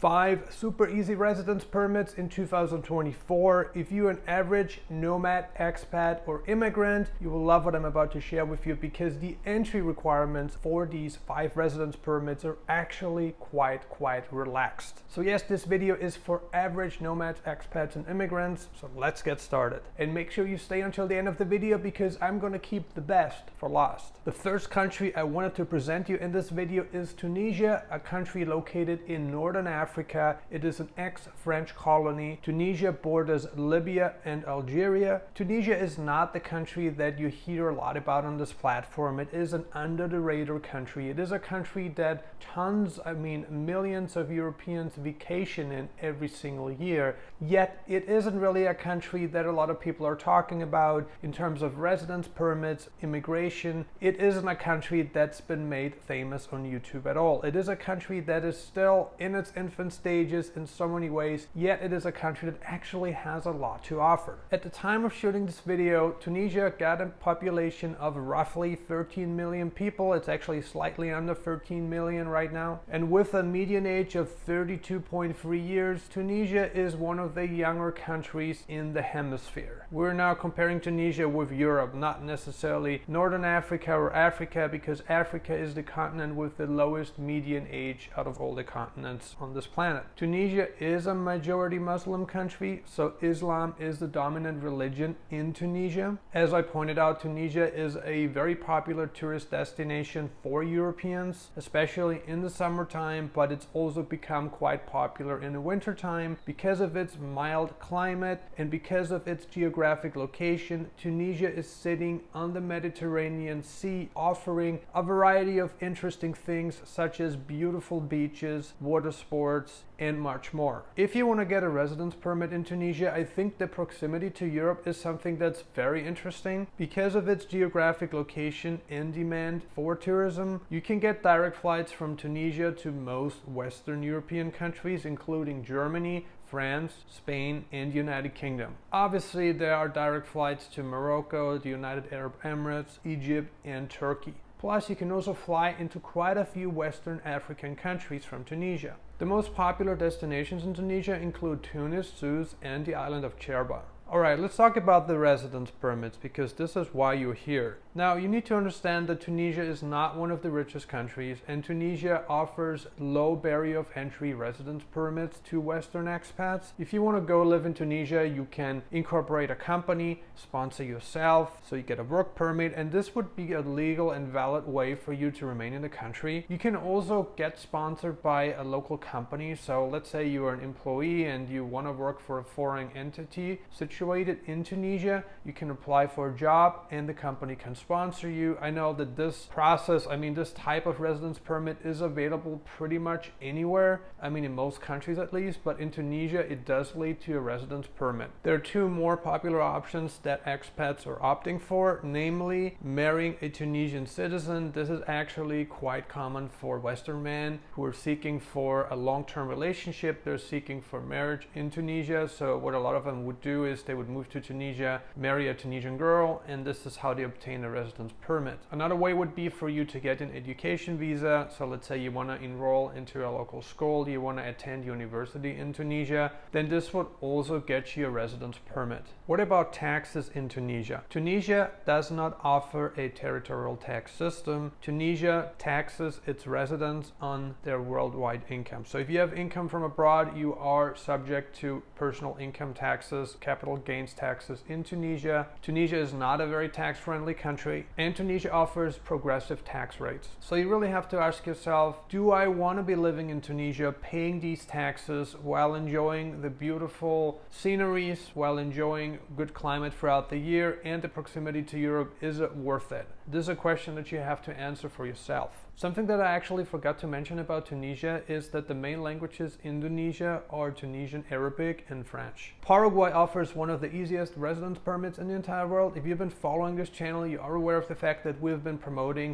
5 super easy residence permits in 2024. If you're an average nomad, expat, or immigrant, you will love what I'm about to share with you because the entry requirements for these 5 residence permits are actually quite relaxed. So yes, this video is for average nomads, expats, and immigrants. So let's get started. And make sure you stay until the end of the video because I'm gonna keep the best for last. The first country I wanted to present you in this video is Tunisia, a country located in northern Africa. It is an ex-French colony. Tunisia borders Libya and Algeria. Tunisia is not the country that you hear a lot about on this platform. It is an under-the-radar country. It is a country that millions of Europeans vacation in every single year. Yet it isn't really a country that a lot of people are talking about in terms of residence permits, immigration. It isn't a country that's been made famous on YouTube at all. It is a country that is still in its infant stages in so many ways, yet it is a country that actually has a lot to offer. At the time of shooting this video, Tunisia got a population of roughly 13 million people. It's actually slightly under 13 million right now. And with a median age of 32.3 years, Tunisia is one of the younger countries in the hemisphere. We're now comparing Tunisia with Europe, not necessarily Northern Africa or Africa, because Africa is the continent with the lowest median age out of all the continents on this planet. Tunisia is a majority Muslim country, so Islam is the dominant religion in Tunisia. As I pointed out, Tunisia is a very popular tourist destination for Europeans, especially in the summertime, but it's also become quite popular in the wintertime because of its mild climate and because of its geographic location. Tunisia is sitting on the Mediterranean Sea, offering a variety of interesting things such as beautiful beaches, water sports, and much more. If you want to get a residence permit in Tunisia, I think the proximity to Europe is something that's very interesting. Because of its geographic location and demand for tourism, you can get direct flights from Tunisia to most Western European countries, including Germany, France, Spain, and United Kingdom. Obviously, there are direct flights to Morocco, the United Arab Emirates, Egypt, and Turkey. Plus, you can also fly into quite a few Western African countries from Tunisia. The most popular destinations in Tunisia include Tunis, Sousse, and the island of Cherba. Alright, let's talk about the residence permits because this is why you're here. Now, you need to understand that Tunisia is not one of the richest countries, and Tunisia offers low barrier of entry residence permits to Western expats. If you want to go live in Tunisia, you can incorporate a company, sponsor yourself, so you get a work permit, and this would be a legal and valid way for you to remain in the country. You can also get sponsored by a local company, so let's say you are an employee and you want to work for a foreign entity situated in Tunisia. You can apply for a job and the company can sponsor you. I know that this process, this type of residence permit is available pretty much anywhere. In most countries at least, but in Tunisia it does lead to a residence permit. There are 2 more popular options that expats are opting for, namely marrying a Tunisian citizen. This is actually quite common for Western men who are seeking for a long-term relationship. They're seeking for marriage in Tunisia. So what a lot of them would do is they would move to Tunisia, marry a Tunisian girl, and this is how they obtain a residence permit. Another way would be for you to get an education visa. So let's say you want to enroll into a local school, you want to attend university in Tunisia, then this would also get you a residence permit. What about taxes in Tunisia? Tunisia does not offer a territorial tax system. Tunisia taxes its residents on their worldwide income. So if you have income from abroad, you are subject to personal income taxes, capital gains taxes in Tunisia. Tunisia is not a very tax-friendly country, and Tunisia offers progressive tax rates. So you really have to ask yourself, do I want to be living in Tunisia paying these taxes while enjoying the beautiful sceneries, while enjoying good climate throughout the year and the proximity to Europe? Is it worth it? This is a question that you have to answer for yourself. Something that I actually forgot to mention about Tunisia is that the main languages in Tunisia are Tunisian Arabic and French. Paraguay offers one of the easiest residence permits in the entire world. If you've been following this channel, you are aware of the fact that we've been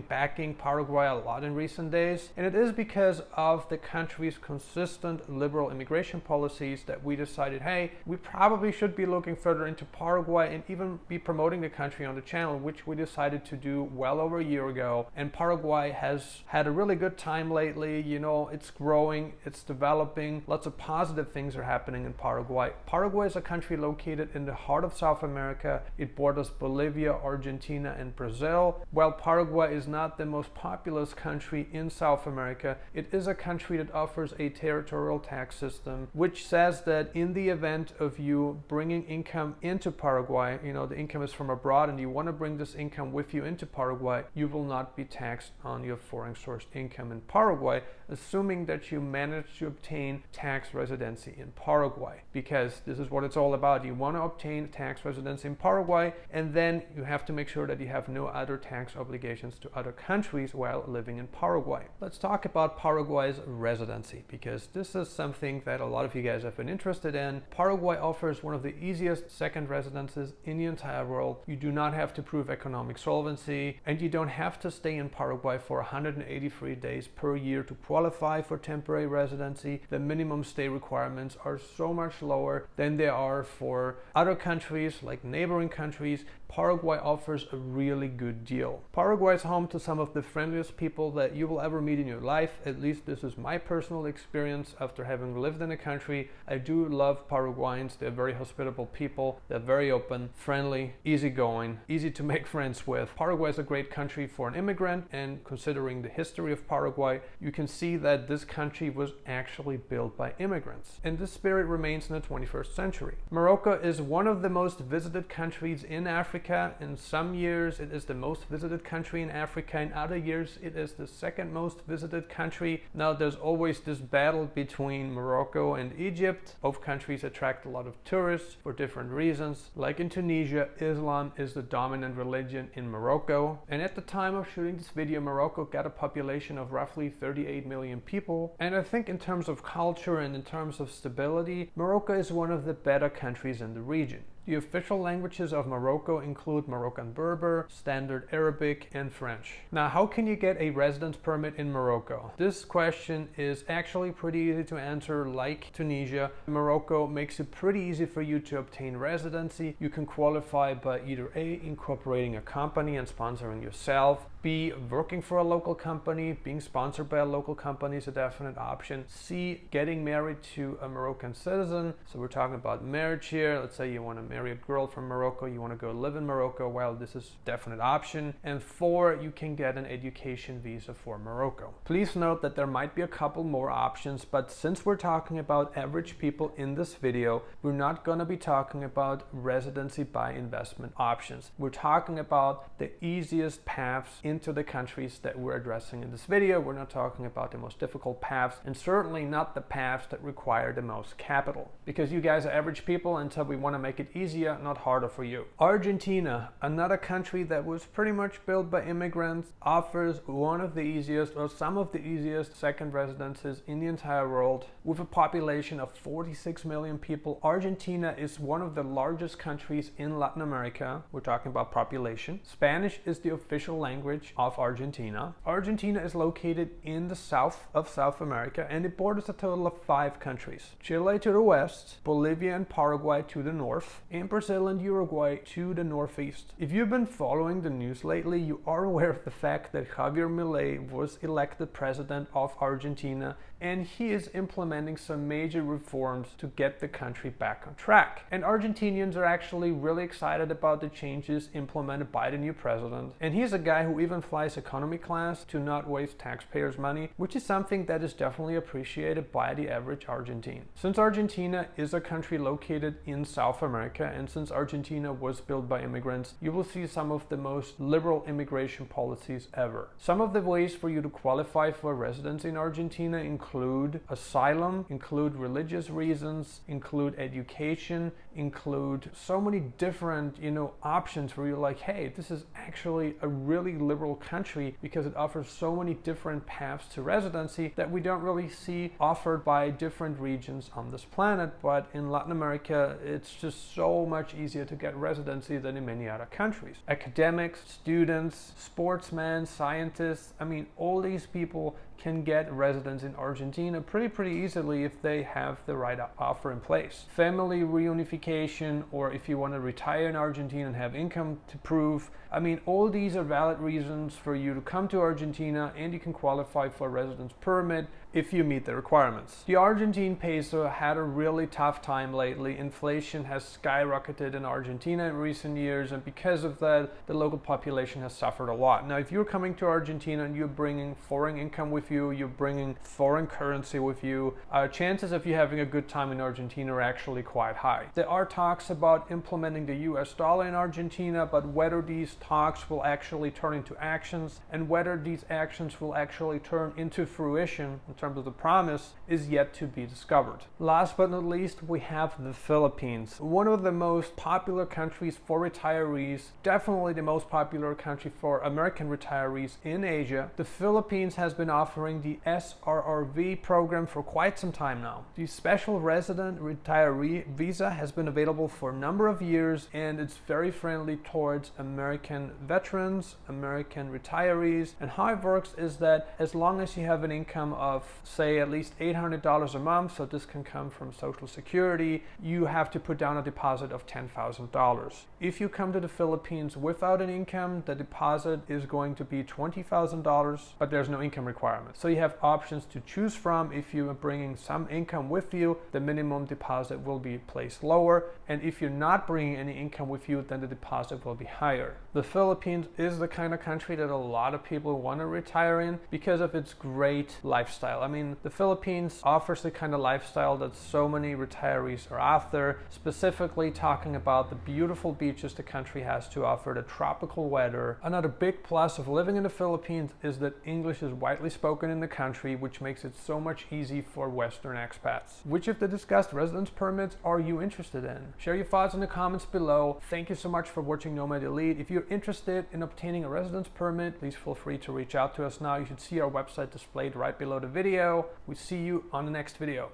backing Paraguay a lot in recent days. And it is because of the country's consistent liberal immigration policies that we decided, hey, we probably should be looking further into Paraguay and even be promoting the country on the channel, which we decided to do to well over a year ago, and Paraguay has had a really good time lately. You know, it's growing, it's developing, lots of positive things are happening in Paraguay. Paraguay is a country located in the heart of South America. It borders Bolivia, Argentina, and Brazil. While Paraguay is not the most populous country in South America, it is a country that offers a territorial tax system, which says that in the event of you bringing income into Paraguay, you know, the income is from abroad and you want to bring this income with you into Paraguay, you will not be taxed on your foreign sourced income in Paraguay, assuming that you manage to obtain tax residency in Paraguay, because this is what it's all about. You want to obtain tax residency in Paraguay, and then you have to make sure that you have no other tax obligations to other countries while living in Paraguay. Let's talk about Paraguay's residency, because this is something that a lot of you guys have been interested in. Paraguay offers one of the easiest second residences in the entire world. You do not have to prove economic solvency, and you don't have to stay in Paraguay for 183 days per year to qualify for temporary residency. The minimum stay requirements are so much lower than they are for other countries, like neighboring countries. Paraguay offers a really good deal. Paraguay is home to some of the friendliest people that you will ever meet in your life. At least this is my personal experience after having lived in the country. I do love Paraguayans. They're very hospitable people. They're very open, friendly, easygoing, easy to make friends with. Paraguay is a great country for an immigrant, and considering the history of Paraguay, you can see that this country was actually built by immigrants. And this spirit remains in the 21st century. Morocco is one of the most visited countries in Africa. In some years, it is the most visited country in Africa. In other years, it is the second most visited country. Now, there's always this battle between Morocco and Egypt. Both countries attract a lot of tourists for different reasons. Like in Tunisia, Islam is the dominant religion in Morocco. And at the time of shooting this video, Morocco got a population of roughly 38 million people. And I think in terms of culture and in terms of stability, Morocco is one of the better countries in the region. The official languages of Morocco include Moroccan Berber, Standard Arabic, and French. Now, how can you get a residence permit in Morocco? This question is actually pretty easy to answer. Like Tunisia, Morocco makes it pretty easy for you to obtain residency. You can qualify by either A, incorporating a company and sponsoring yourself, B, working for a local company. Being sponsored by a local company is a definite option. C, getting married to a Moroccan citizen. So we're talking about marriage here. Let's say you want to marry a girl from Morocco, you want to go live in Morocco. Well, this is a definite option. And 4, you can get an education visa for Morocco. Please note that there might be a couple more options, but since we're talking about average people in this video, we're not going to be talking about residency by investment options. We're talking about the easiest paths into the countries that we're addressing in this video. We're not talking about the most difficult paths, and certainly not the paths that require the most capital, because you guys are average people, and so we want to make it easier, not harder for you. Argentina, another country that was pretty much built by immigrants, offers one of the easiest or some of the easiest second residences in the entire world. With a population of 46 million people, Argentina is one of the largest countries in Latin America. We're talking about population. Spanish is the official language of Argentina. Argentina is located in the south of South America, and it borders a total of 5 countries. Chile to the west, Bolivia and Paraguay to the north, and Brazil and Uruguay to the northeast. If you've been following the news lately, you are aware of the fact that Javier Milei was elected president of Argentina, and he is implementing some major reforms to get the country back on track. And Argentinians are actually really excited about the changes implemented by the new president. And he's a guy who even flies economy class to not waste taxpayers' money, which is something that is definitely appreciated by the average Argentine. Since Argentina is a country located in South America, and since Argentina was built by immigrants, you will see some of the most liberal immigration policies ever. Some of the ways for you to qualify for residency in Argentina include asylum, include religious reasons, include education, include so many different, options where you're like, hey, this is actually a really liberal country because it offers so many different paths to residency that we don't really see offered by different regions on this planet. But in Latin America, it's just so much easier to get residency than in many other countries. Academics, students, sportsmen, scientists, all these people can get residence in Argentina pretty easily if they have the right offer in place. Family reunification, or if you want to retire in Argentina and have income to prove. I mean, all these are valid reasons for you to come to Argentina, and you can qualify for a residence permit if you meet the requirements. The Argentine peso had a really tough time lately. Inflation has skyrocketed in Argentina in recent years, and because of that, the local population has suffered a lot. Now, if you're coming to Argentina and you're bringing foreign income with you, you're bringing foreign currency with you, chances of you having a good time in Argentina are actually quite high. There are talks about implementing the US dollar in Argentina, but whether these talks will actually turn into actions and whether these actions will actually turn into fruition in terms of the promise is yet to be discovered. Last but not least, we have the Philippines. One of the most popular countries for retirees, definitely the most popular country for American retirees in Asia. The Philippines has been offering the SRRV program for quite some time now. The special resident retiree visa has been available for a number of years, and it's very friendly towards American veterans, American retirees. And how it works is that as long as you have an income of, say, at least $800 a month, so this can come from Social Security, you have to put down a deposit of $10,000. If you come to the Philippines without an income, the deposit is going to be $20,000, but there's no income requirement. So you have options to choose from. If you are bringing some income with you, the minimum deposit will be placed lower, and if you're not bringing any income with you, then the deposit will be higher. The Philippines is the kind of country that a lot of people want to retire in because of its great lifestyle. I mean, the Philippines offers the kind of lifestyle that so many retirees are after, specifically talking about the beautiful beaches the country has to offer, the tropical weather. Another big plus of living in the Philippines is that English is widely spoken in the country, which makes it so much easy for Western expats. Which of the discussed residence permits are you interested in? Share your thoughts in the comments below. Thank you so much for watching Nomad Elite. If you're interested in obtaining a residence permit, please feel free to reach out to us now. You should see our website displayed right below the video. We see you on the next video.